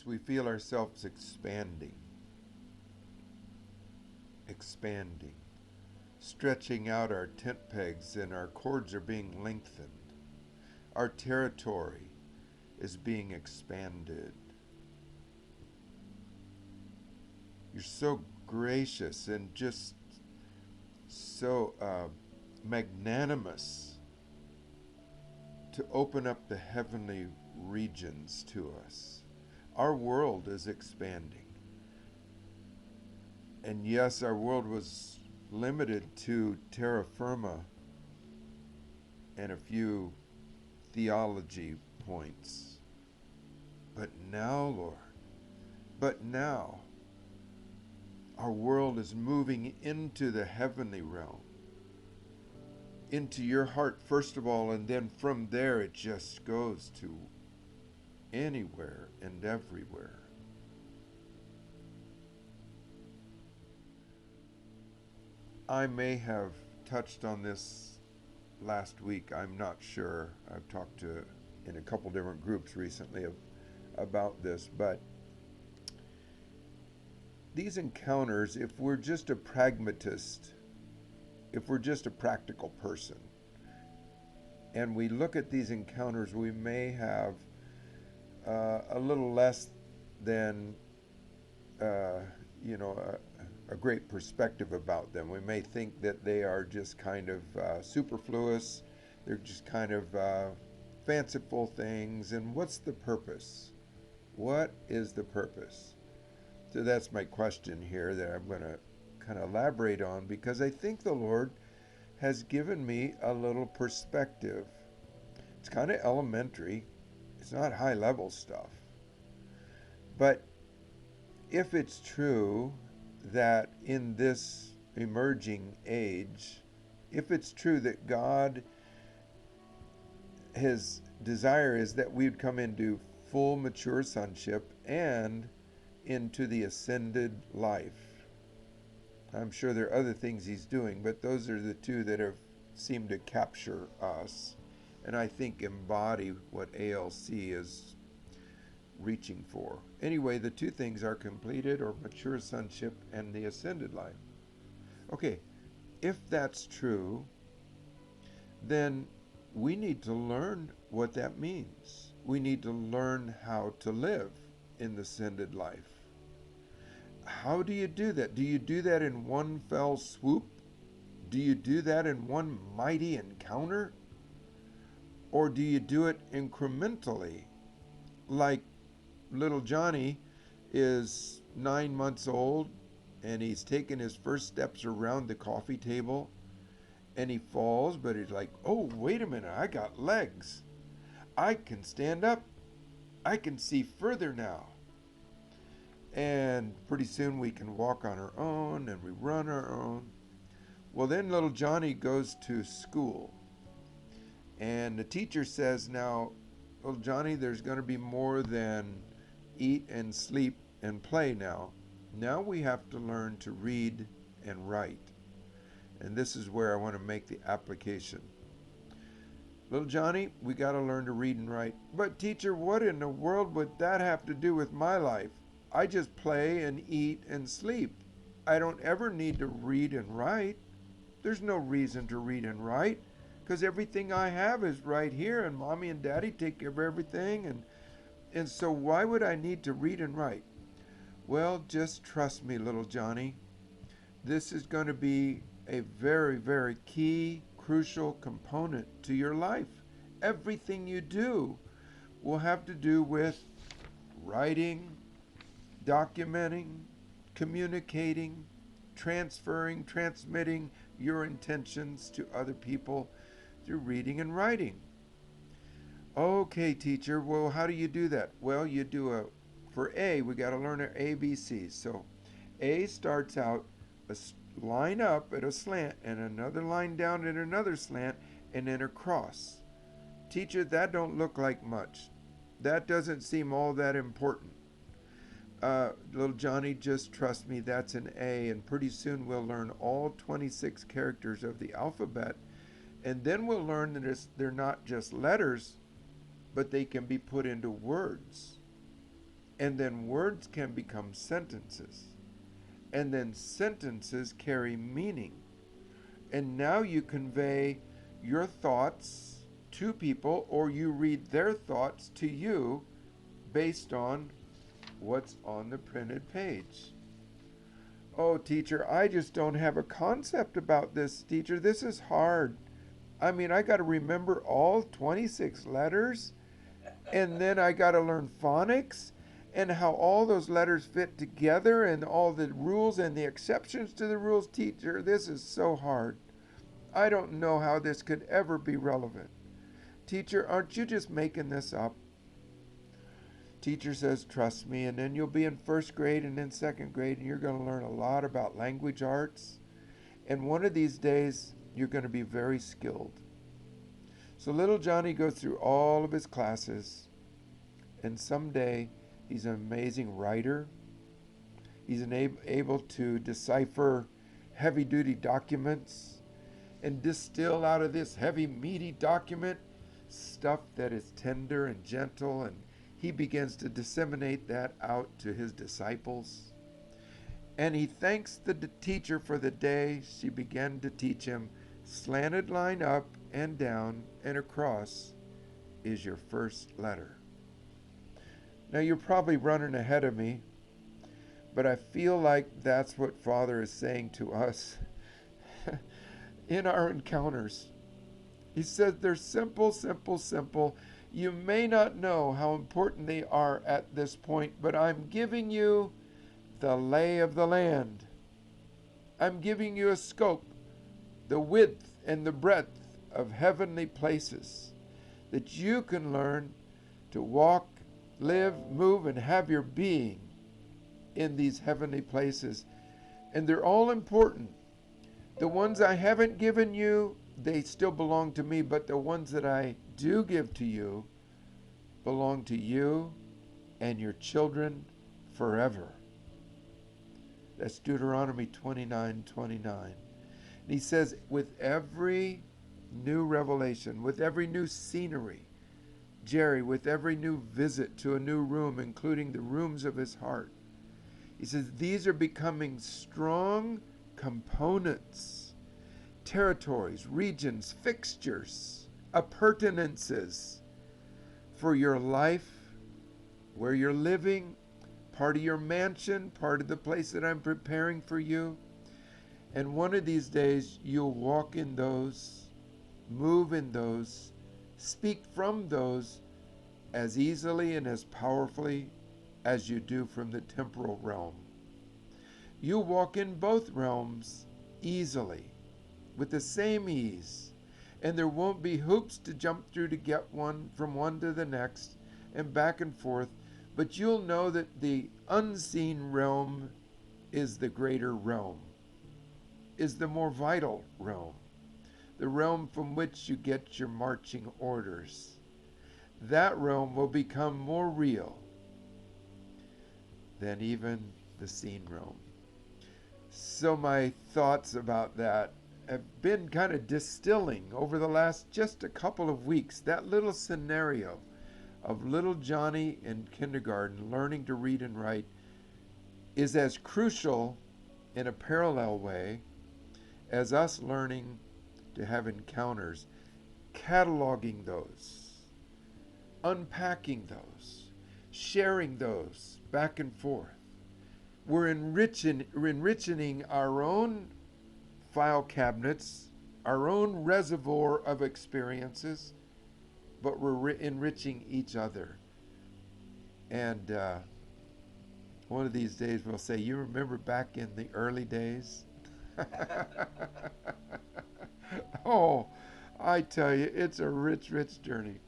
moments we feel ourselves expanding, stretching out our tent pegs and our cords are being lengthened. Our territory is being expanded. You're so gracious and just so magnanimous to open up the heavenly regions to us. Our world is expanding. And yes, our world was limited to terra firma and a few theology points. But now, Lord, now our world is moving into the heavenly realm, into your heart first of all, and then from there it just goes to anywhere and everywhere. I may have touched on this last week. I'm not sure. I've talked to in a couple different groups recently about this, but these encounters, if we're just a pragmatist, if we're just a practical person, and we look at these encounters, we may have a little less than, a great perspective about them. We may think that they are just kind of superfluous. They're just kind of fanciful things. And what's the purpose? What is the purpose? So that's my question here that I'm going to kind of elaborate on, because I think the Lord has given me a little perspective. It's kind of elementary. It's not high level stuff. But if it's true that in this emerging age, if it's true that God, his desire is that we would come into full mature sonship and into the ascended life. I'm sure there are other things he's doing, but those are the two that have seemed to capture us and I think embody what ALC is reaching for. Anyway, the two things are completed or mature sonship and the ascended life. Okay, if that's true, then we need to learn what that means. We need to learn how to live in the ascended life. How do you do that? Do you do that in one fell swoop? Do you do that in one mighty encounter? Or do you do it incrementally? Like little Johnny is 9 months old and he's taken his first steps around the coffee table and he falls, but he's like, oh, wait a minute, I got legs. I can stand up. I can see further now. And pretty soon we can walk on our own and we run our own. Well, then little Johnny goes to school. And the teacher says, now, little Johnny, there's going to be more than eat and sleep and play now. Now we have to learn to read and write. And this is where I want to make the application. Little Johnny, we got to learn to read and write. But teacher, what in the world would that have to do with my life? I just play and eat and sleep. I don't ever need to read and write. There's no reason to read and write because everything I have is right here and mommy and daddy take care of everything. And so why would I need to read and write? Well, just trust me, little Johnny. This is going to be a very, very key, crucial component to your life. Everything you do will have to do with writing, documenting, communicating, transferring, transmitting your intentions to other people through reading and writing. Okay, teacher, well, how do you do that? Well, you do for A, we got to learn our ABCs. So A starts out a line up at a slant and another line down at another slant and then across. Teacher, that don't look like much. That doesn't seem all that important. Little Johnny, just trust me, that's an A, and pretty soon we'll learn all 26 characters of the alphabet, and then we'll learn that they're not just letters, but they can be put into words. And then words can become sentences. And then sentences carry meaning. And now you convey your thoughts to people, or you read their thoughts to you based on what's on the printed page. Oh, teacher, I just don't have a concept about this, teacher. This is hard. I mean, I got to remember all 26 letters, and then I got to learn phonics and how all those letters fit together and all the rules and the exceptions to the rules. Teacher, this is so hard. I don't know how this could ever be relevant. Teacher, aren't you just making this up? Teacher says, trust me, and then you'll be in first grade and then second grade, and you're going to learn a lot about language arts. And one of these days, you're going to be very skilled. So little Johnny goes through all of his classes, and someday he's an amazing writer. He's able to decipher heavy-duty documents and distill out of this heavy, meaty document stuff that is tender and gentle, and he begins to disseminate that out to his disciples. And he thanks the teacher for the day she began to teach him. Slanted line up and down and across is your first letter. Now you're probably running ahead of me, but I feel like that's what Father is saying to us in our encounters. He says they're simple, simple, simple. You may not know how important they are at this point, but I'm giving you the lay of the land. I'm giving you a scope, the width and the breadth of heavenly places, that you can learn to walk, live, move, and have your being in these heavenly places. And they're all important. The ones I haven't given you, they still belong to me, but the ones that I do give to you belong to you and your children forever. That's Deuteronomy 29:29. And he says, with every new revelation, with every new scenery, Jerry, with every new visit to a new room, including the rooms of his heart, he says, these are becoming strong components, territories, regions, fixtures, appurtenances for your life, where you're living, part of your mansion, part of the place that I'm preparing for you. And one of these days, you'll walk in those, move in those, speak from those as easily and as powerfully as you do from the temporal realm. You'll walk in both realms easily, with the same ease, and there won't be hoops to jump through to get one from one to the next and back and forth, but you'll know that the unseen realm is the greater realm, is the more vital realm, the realm from which you get your marching orders. That realm will become more real than even the seen realm. So my thoughts about that have been kind of distilling over the last just a couple of weeks. That little scenario of little Johnny in kindergarten learning to read and write is as crucial in a parallel way as us learning to have encounters, cataloging those, unpacking those, sharing those back and forth. We're enriching our own file cabinets, our own reservoir of experiences, but we're enriching each other. And one of these days we'll say, you remember back in the early days? Oh, I tell you, it's a rich, rich journey.